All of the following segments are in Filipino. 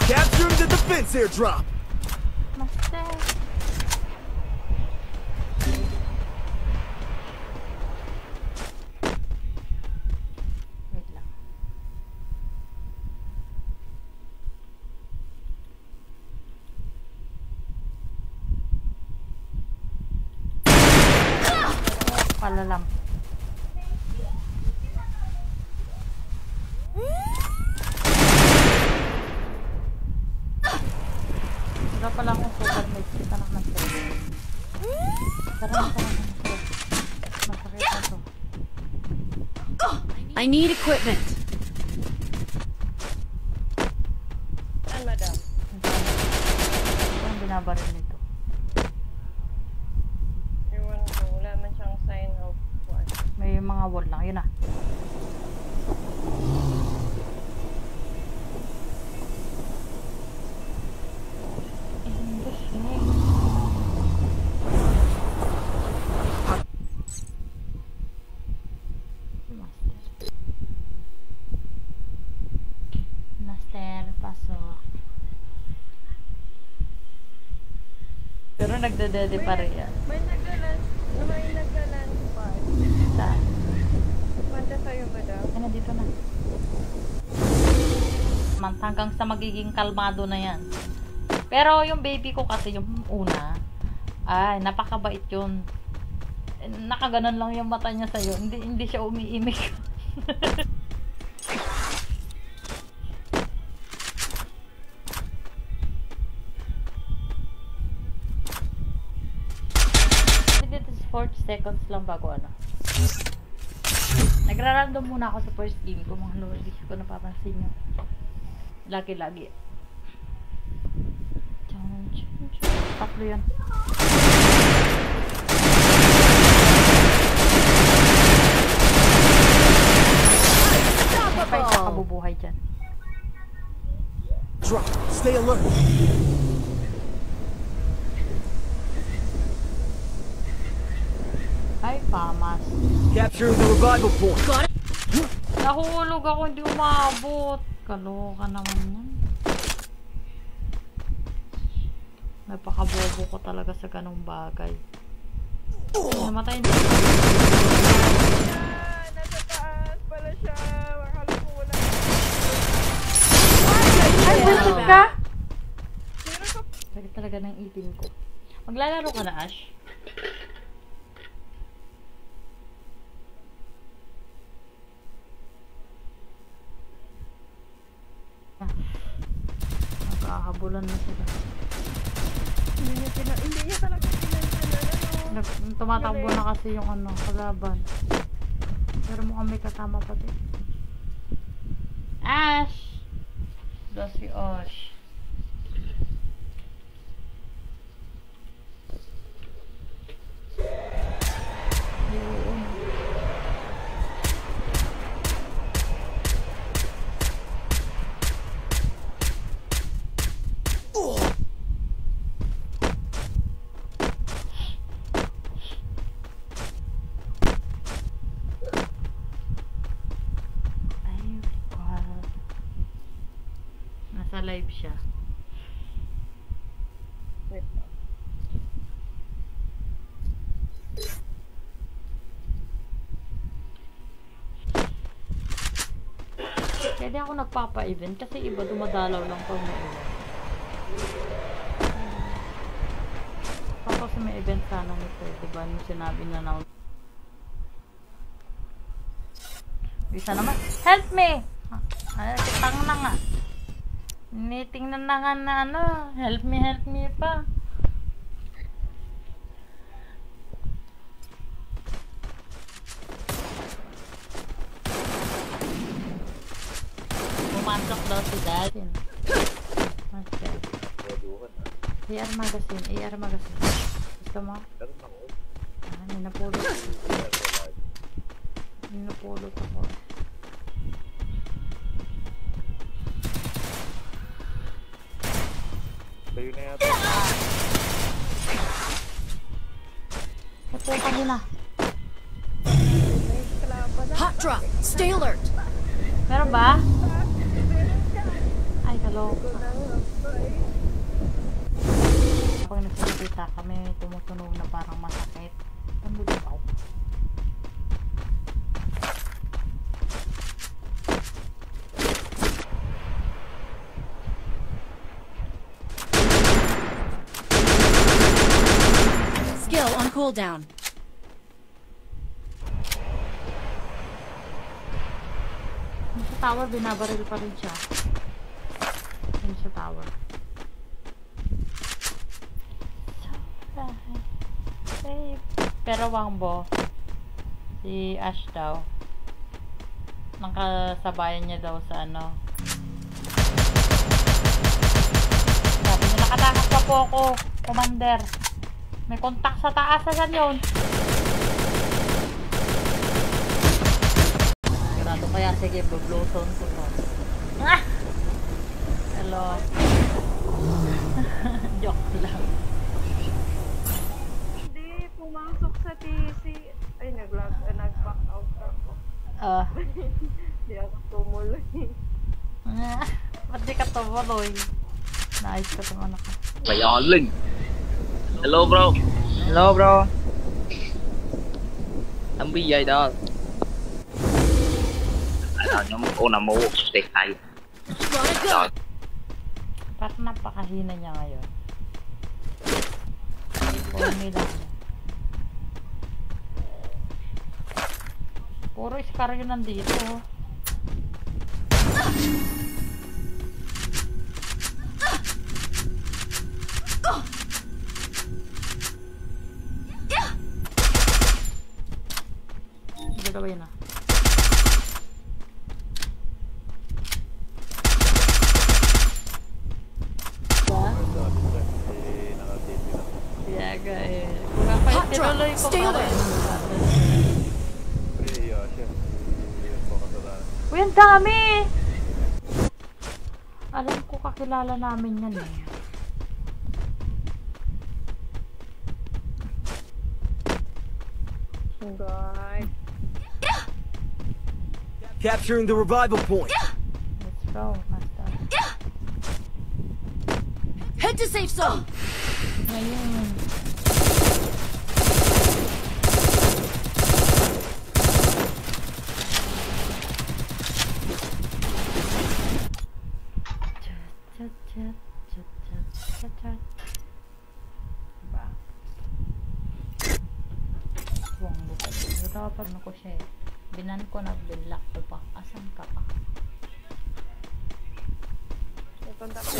Capturing the defense airdrop. Master. Wait lang. Palalam. Wala pala akong super mate. Kita na ng stress. Sarang ng stress. Masakit na to. I need equipment. Saan, madam? Ito ang binabaril nito. Ewan ko, wala man siyang sign of what. May mga wall lang. Yun na. Master, pasok. Pero nagdadede pa rin yan. May naglalan pa. Saan? Manda sa'yo, madam. Ano, dito na. Hanggang sa magiging kalmado na yan. Pero yung baby ko kasi yung una, ay, napakabait yun. Nakaganon lang yung mata niya sa'yo. Hindi siya umiimik. Dito 40 seconds lang bago ano. Nagra-random muna ako sa first game ko, mga lord. Hindi ko napapansin nyo. Lagi-lagi. Tatlo yan. May isa kabubuhay dyan. Drop. Stay alert. Ay, pamas. Capturing the revival point. Nahulog ako, hindi umabot. Kaloka naman yan. Napakabobo ko talaga sa ganung bagay. Namatay din. Nasa taas pala siya. Akala ko wala. Ay, bullshit ka? Meron ka. Sakit talaga ng itin ko. Maglalaro ka na, Ash? Nagkakabulan na sila. Hindi niya talaga pinansalan. Tumatakbo na kasi yung ano, kalaban. Pero mukhang may kasama pati. Ash! Doon si Ash. Yun. Nasa live siya. Wait. Kaya di ako nagpapa-event kasi iba dumadalaw lang pag may event. Tapos may event sana nito, diba? Yung sinabi na na bisa naman. Help me! Ay, kitang na nga. Tingnan na nga na ano. Help me pa. Pumasok daw si Daddy. Okay. AR magazine. AR magazine. Gusto mo? Ah, ninapulot. Ninapulot ako. Tayo na yata. Napunta nyo na. Hot drop. Stay alert. Meron ba? Ay, kaloka. Nakita kami tumutunog na parang masakit. Tambudaw. Skill on cooldown. Sa tower, binabaril pa rin siya. Yun sa tower. Pero Wangbo, si Ash daw, nakasabayan niya daw sa ano. Sabi niya, nakatakas pa po ako, Commander. May kontak sa taas, saan yun? Sigurado kaya, sige, blowzone ko to. Ah! Hello. Joke lang. Hindi, pumasok sa TC. Ay, nag-back out ako. Hindi ako tumuloy. Ba't di ka tumuloy? Nice ka itong anak ko. Bayaling. Hello bro. Hello bro. Anh bị vậy đó. Nhóm cô nào mua tiệc hay. Rồi. Parang napakahina niya ngayon. Pumi lang. Puro iskar yun nandito. Dalawa yun ah. Yeah, guys. Hot drop. Stay alert. Uy, ang dami! Alam ko kakilala namin yan eh. Guys. Capturing the revival point. Let's go, master. Head to safe zone. Ngayon. Diba? Buwang buka. Ito pa rin ako siya eh. Binan ko, nag-block ko pa. Asan ka pa? Pupunta ko.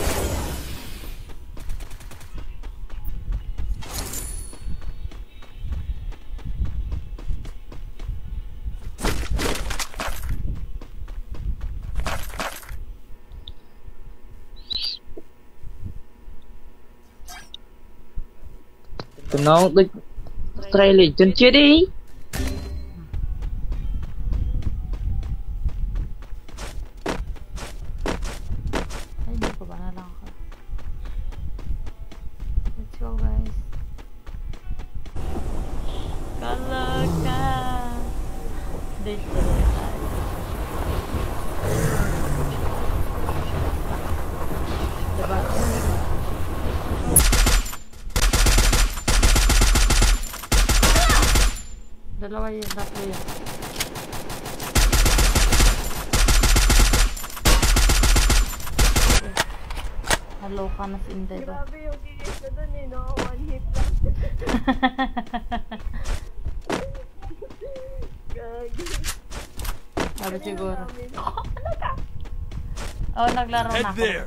Tụi nó đi trailer chân chưa đi. Ay, hindi ko ba na lang ako? Let's go, guys. Kalaga! Date ko na tayo. Diba? Dalawa yun, tatlo yun. Hello ka na si Inday ba? Grabe yung kinis ko dun eh, no? One hit lang. Gagi. Sabi siguro. Ano ka? Oh, naglaro na Head ako. there.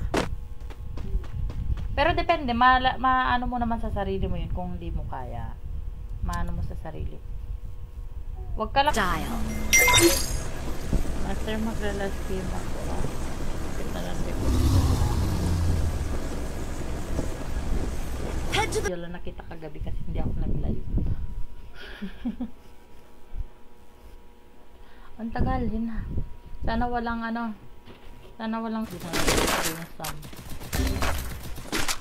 Pero depende, maano mo naman sa sarili mo yun kung hindi mo kaya. Maano mo sa sarili. Huwag ka lang. Dial. Master, magre-last game ako. Kita lang din. Head to the. Yala nakita kagabi kasi hindi ako nag-live. Ang tagal yun ha. Sana walang ano. Sana walang sam.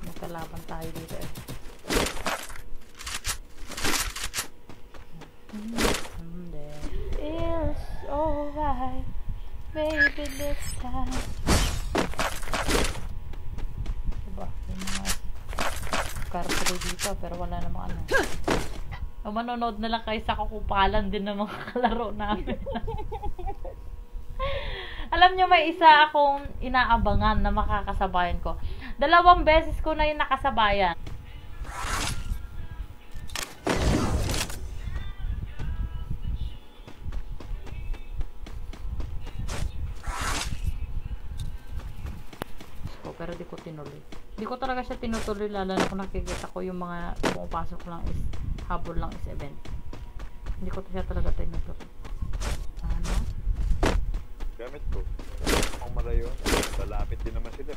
Magkalaban tayo dito eh. It's alright, baby, this time. Diba? Yung mga carefree dito, pero wala namang ano. O, manonood na lang kayo sa kukupalan din ng mga kalaro namin. Alam nyo, may isa akong inaabangan na makakasabayan ko. 2 beses ko na yung nakasabayan. Pero di ko tinuloy. Di ko talaga siya tinutuloy, lalo na kung nakikita ko yung mga pumapasok lang is habol lang is event. Hindi ko siya talaga tinutuloy. Ano? Gamit ko. Ang malayo. Lalapit din naman sila.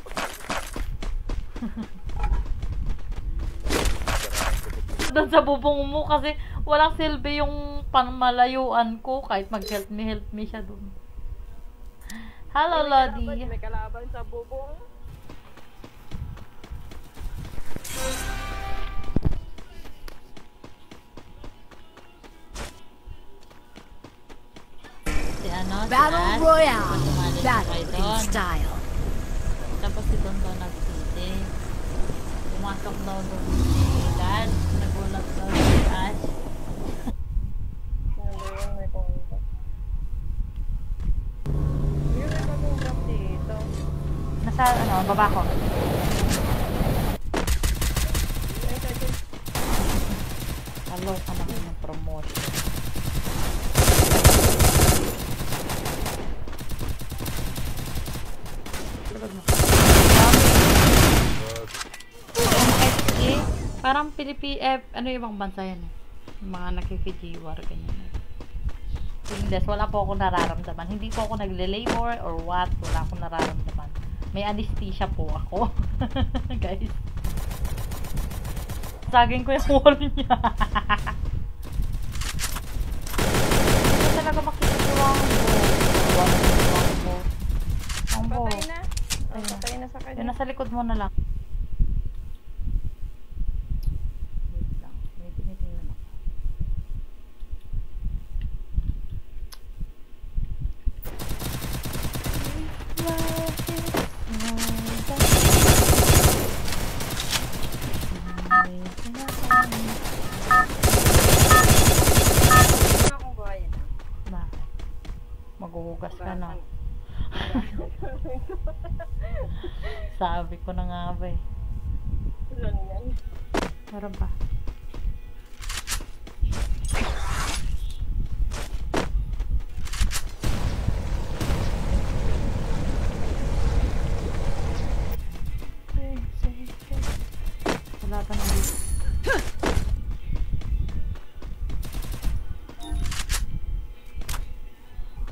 Doon sa bubong mo kasi walang silbi yung pangmalayuan ko kahit mag-help me siya doon. Hello, Lodi. May kalaban sa bubong. Si ano? Battle si Royale. Ash. Battle in Doon. style. Tapos si Don daw nagsisi. Pumasok daw doon si Dad. Nagulat daw si Ash. Nandoon, may kumita. Yun, may bagong drop dito. Nasa ano, baba ko. Hello ka naman ng promotion. MXG, parang ano yung ibang bansa yan eh. Yung mga nakiki-G-War, ganyan eh. Hindi, wala po ako nararamdaman. Hindi po ako nagle-labor or what. Wala akong nararamdaman. May anesthesia po ako. Guys. Saging ko yung wall niya. Hindi talaga makikituwang mo. Ang bo. Patay na. Patay na sa kanya. Yun, nasa likod mo na lang. Wait lang. May tinitingnan ako. Akong gaya na. Bakit? Maghuhugas ka na. Sabi ko na nga ba eh. Ilan yan? Meron pa. Wala pa naman dito.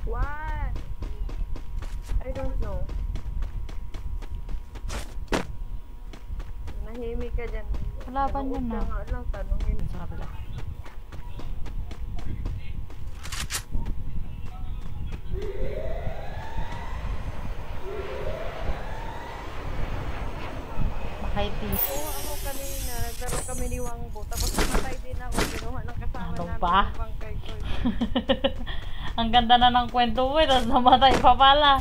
What? I don't know. Nahimik ka dyan. Kalaban yun na. Nga lang, tanongin. Sa kabila. Makaiti. Oo, ako kanina. Naglaro kami ni Wangbo. Tapos namatay din ako. Kinuha ng kasama Ano namin. ba? Yung bangkay ko. Ang ganda na ng kwento mo, tapos namatay pa pala.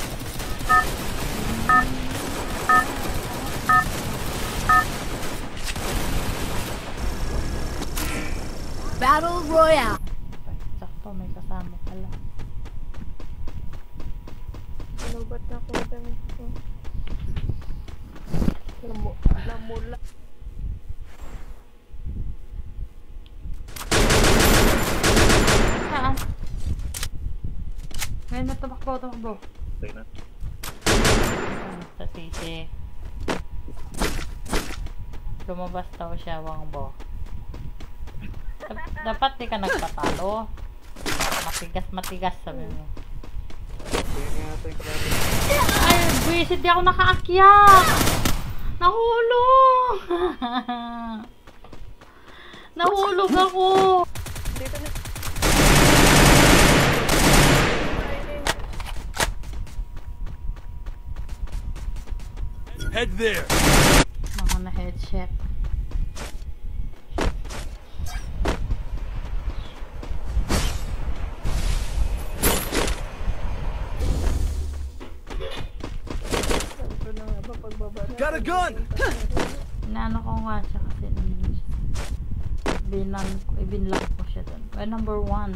Battle Royale. Sakto, may kasama pala. Sinubat na ako damit ko. Namula. Saan? Ngayon na tumakbo. Patay na. Sa sisi. Lumabas daw siya, Wangbo. Dapat di ka nagpatalo. Matigas, sabi mo. Patay na yata yung kalaban. Ay, buwisit, di ako nakaakyat! Nahulog! Nahulog ako! Dito na. Head there. Mga na-headset. Ito na nga ba pagbaba na. Got a gun! Inaano ko nga siya kasi ibinlock ko siya dun. Well, number 1.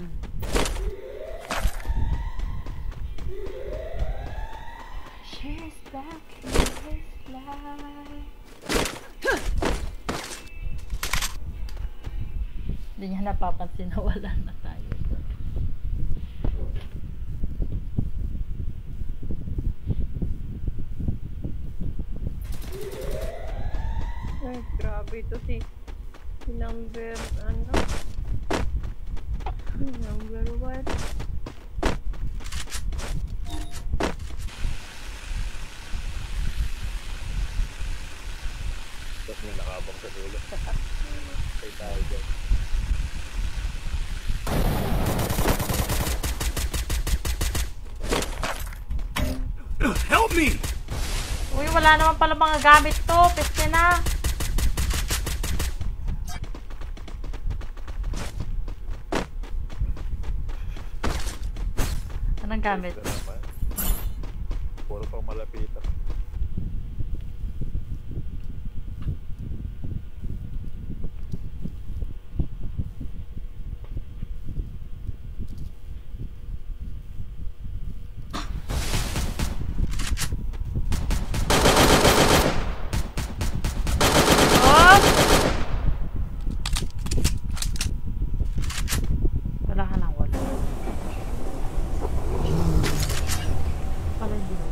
She's back in his life. Hindi niya napapansin na wala na tayo. Ay, grabe ito si number, number 1. Tapos may nakabang sa dulo. Kaya tayo dyan. Help me! Uy, wala naman pala mga gamit to. Peste na. Anong gamit? Ito naman. Puro pang malapitan. Oh! Wala ka nang wala. Pala hindi mo.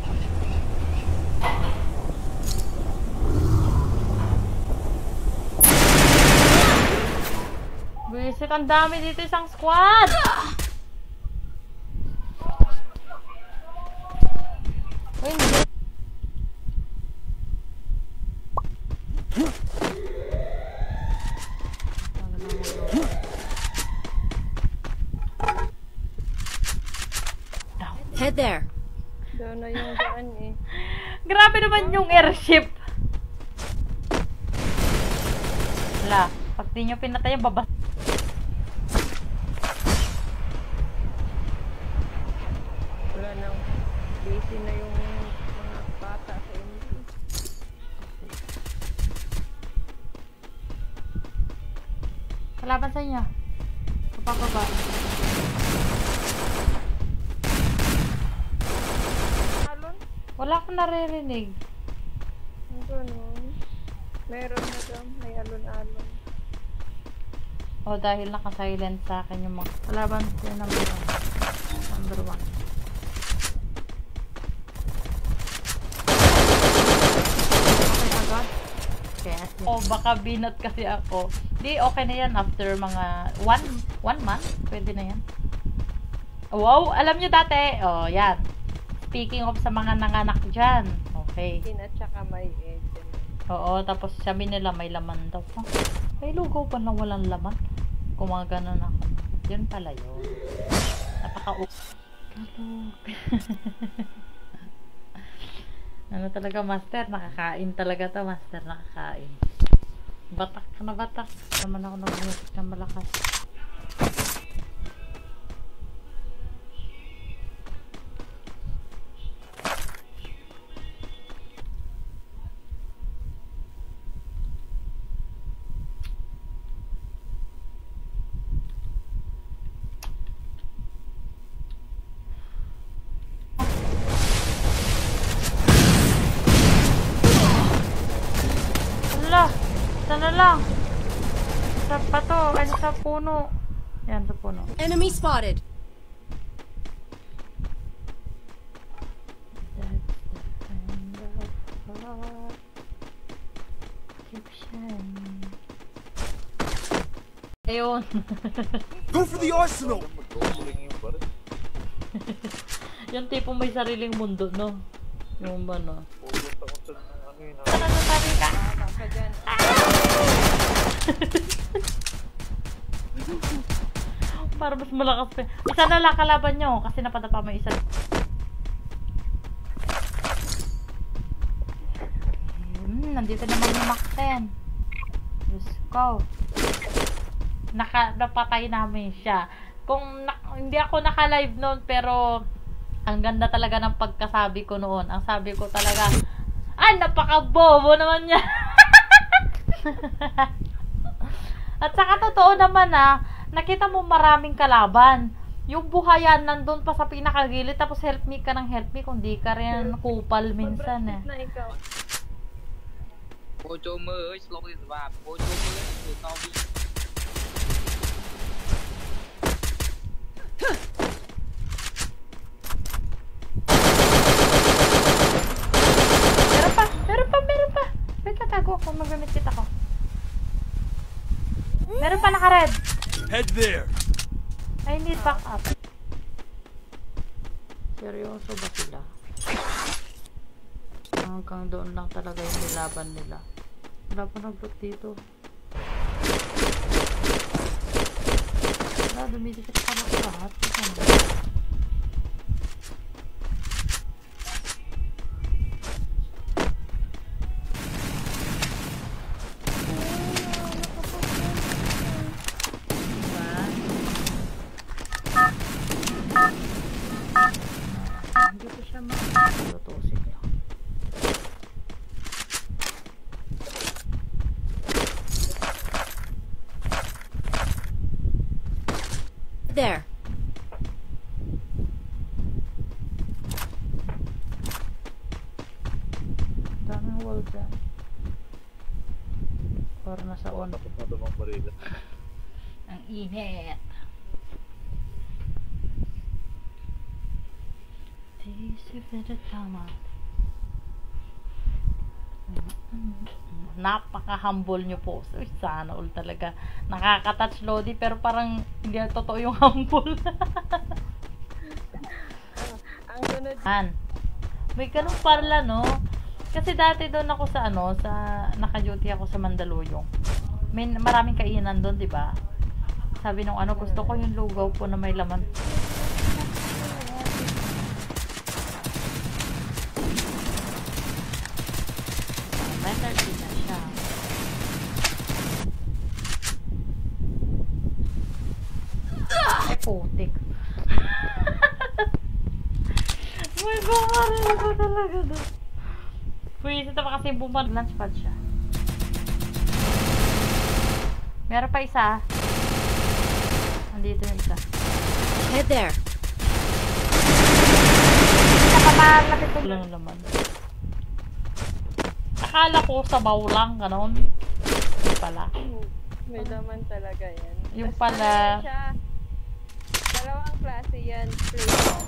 Bisit, ang dami dito, isang squad! Uy, hindi. Head there. Doon na yung daan eh. Grabe naman yung airship. Wala. Pag di nyo pinatay yung babas. Wala nang busy na yung mga bata sa inyo. Kalaban sa inyo. Kapapaba. Alon? Wala akong naririnig. Ang ganun. Meron na daw. May alon-alon. O, dahil naka-silent sa akin yung mga kalaban sa number 1. Number 1. Okay agad? Yes. O, baka binat kasi ako. Di, okay na yan after mga 1 month. Pwede na yan. Wow, alam nyo dati. O, yan. Speaking of sa mga nanganak dyan. Okay. At saka may egg. Oo, tapos sabi nila may laman daw. Oh, may lugaw pa na walang laman. Gumaganon ako. Yun pala yun. Napaka-up. Ano talaga, master? Nakakain talaga to, master. Nakakain. Batak ka na batak. Naman ako nag-music na malakas. Sana lang. Sa pato, ay sa puno. Yan, sa puno. Enemy spotted. That's the kind of heart keep shining. Ayun. Go for the arsenal! Mag-rolling yung baril. Yung tipong may sariling mundo, no? Yung ba, no? Pupunta ko sa ano yun. Ano na sabi ka? Ka dyan. Para mas malakas pa. Isa na lang kalaban nyo kasi napadapa may isa. Nandito naman yung Mac 10. Diyos ko. Napatay namin siya. Kung hindi ako naka-live noon, pero ang ganda talaga ng pagkasabi ko noon. Ang sabi ko talaga, ay, napaka-bobo naman niya. At saka totoo naman nakita mo maraming kalaban. Yung buhayan nandun pa sa pinakagilid, tapos help me ka ng help me kung di ka rin kupal minsan Na ikaw. អូចូលមើលអើយស្លុកនេះស្វាបអូចូលមើលធ្វើតវិញ Meron pa. Wait, tatago ako. Mag-gamit kita ko. Meron pa naka-red. Head there. I need backup. Seryoso ba sila? Hanggang doon lang talaga yung nilaban nila. Wala pa nag-loot dito. Wala, dumidikit pa na lahat. Hindi ko siya makakatutusik lang. There. Daming wall dyan. Para nasa on. Tapos na dumang barila. Ang init. Tama. Napaka-humble nyo po. Sana all talaga. Nakaka-touch Lodi pero parang hindi totoo yung humble. Ang sunod. May ganun pala, no? Kasi dati doon ako sa naka-duty ako sa Mandaluyong. May maraming kainan doon, 'di ba? Sabi nung gusto ko yung lugaw po na may laman. Better din na siya. Ay, putik. May bakaril ko talaga doon. Pwede pa kasi lunch pad siya. Meron pa isa. Andito yung isa. Head there. Nakamalapit ko lang naman. Akala ko sabaw lang, ganon. Yung pala. May laman talaga yan. Yung Basta pala. ano siya, dalawang klase yan. Flavor.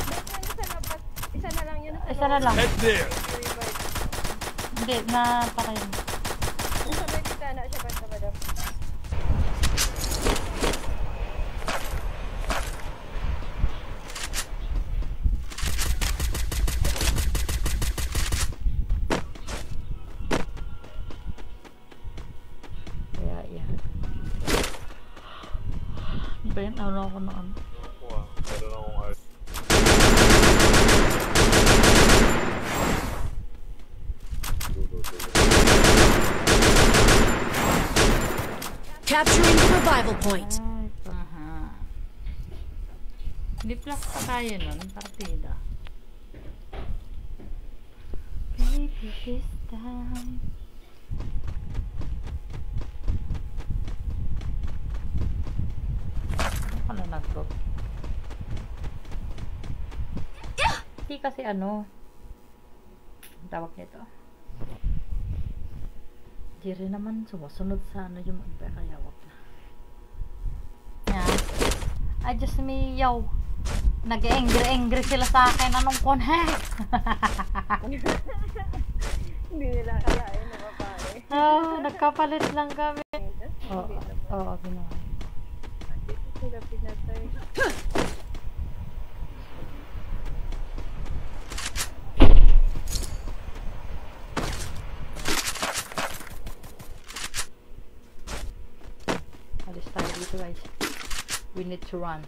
Ba't yan sa labas? Isa na lang yun. Isa na lang. Head there. Hindi, na pa rin. Sa may bitana siya basta madam. Kaya yan. Ben, ako na Wow, meron akong art. Capturing the revival point. Aha. Hindi plus pa tayo nun, partida. Baby, this time. Ano pala nag-drop? Hindi kasi ang tawag nito. Di rin naman sumusunod sa yung magbe, kaya wag na. Yan. I just meow. Nag-angry sila sa akin. Anong connect? Hindi nila kalain na babae. Nagkapalit lang kami. Oo, ginawa. Dito sila pinatay. Alis tayo dito, guys. We need to run.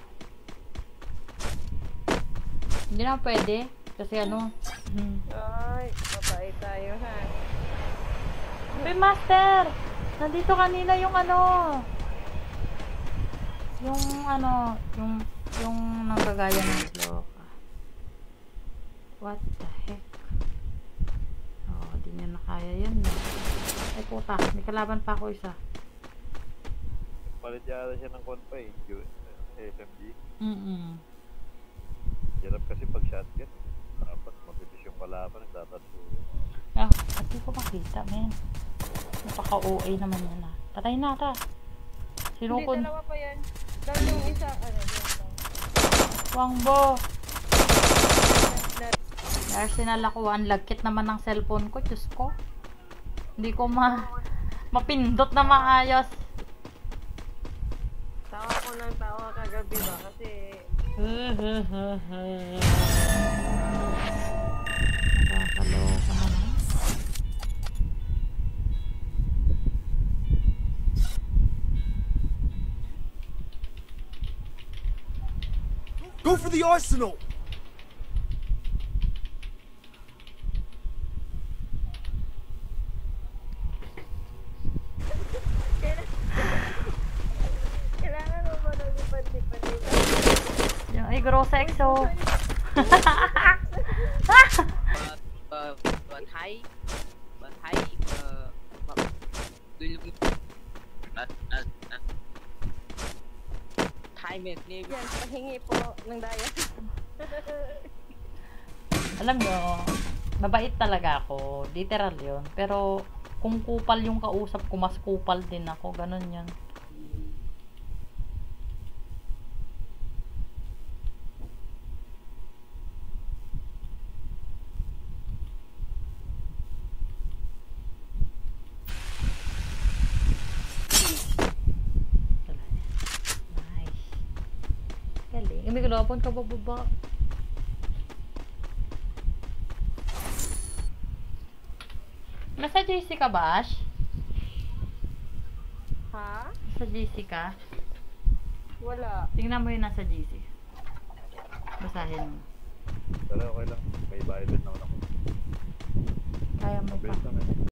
Hindi na pwede. Kasi Ay, babae tayo ha. Hey, Master! Nandito kanina yung yung nanggagaya ng loka. What the heck? Di niya na kaya yun. Ay puta, may kalaban pa ako isa. Palit yata siya ng konpa eh. SMG. Hirap kasi pag shotgun. Dapat mabilis yung kalaban. Nagtatatlo. Ah, hindi ko makita, men. Napaka-OA naman yan ah. Patay na ta. Hindi, Sinukon. dalawa pa yan. Dahil yung isa, ano, yun lang. Wangbo. Left. Arsenal ako. Ang lagkit naman ng cellphone ko. Diyos ko. Hindi ko mapindot na maayos. Tawa ko ng tawa kagabi ba? Kasi, Nakakaloka naman. Go for the arsenal! kailangan mo ba nang lipad-lipad dito? Yung ay grossexo. Thái Thái mệt nêm Yan, pahingi po ng daya. Alam nyo, mabait talaga ako. Literal yun. Pero, kung kupal yung kausap ko, mas kupal din ako. Ganon yun. Nice. Galing. May kalaban ka ba baba? Nasa JC ka ba, Ash? Ha? Nasa JC ka? Wala. Tingnan mo yung nasa JC. Basahin mo. Pero okay lang. May violet naman ako. Kaya mo pa. Mabilis naman.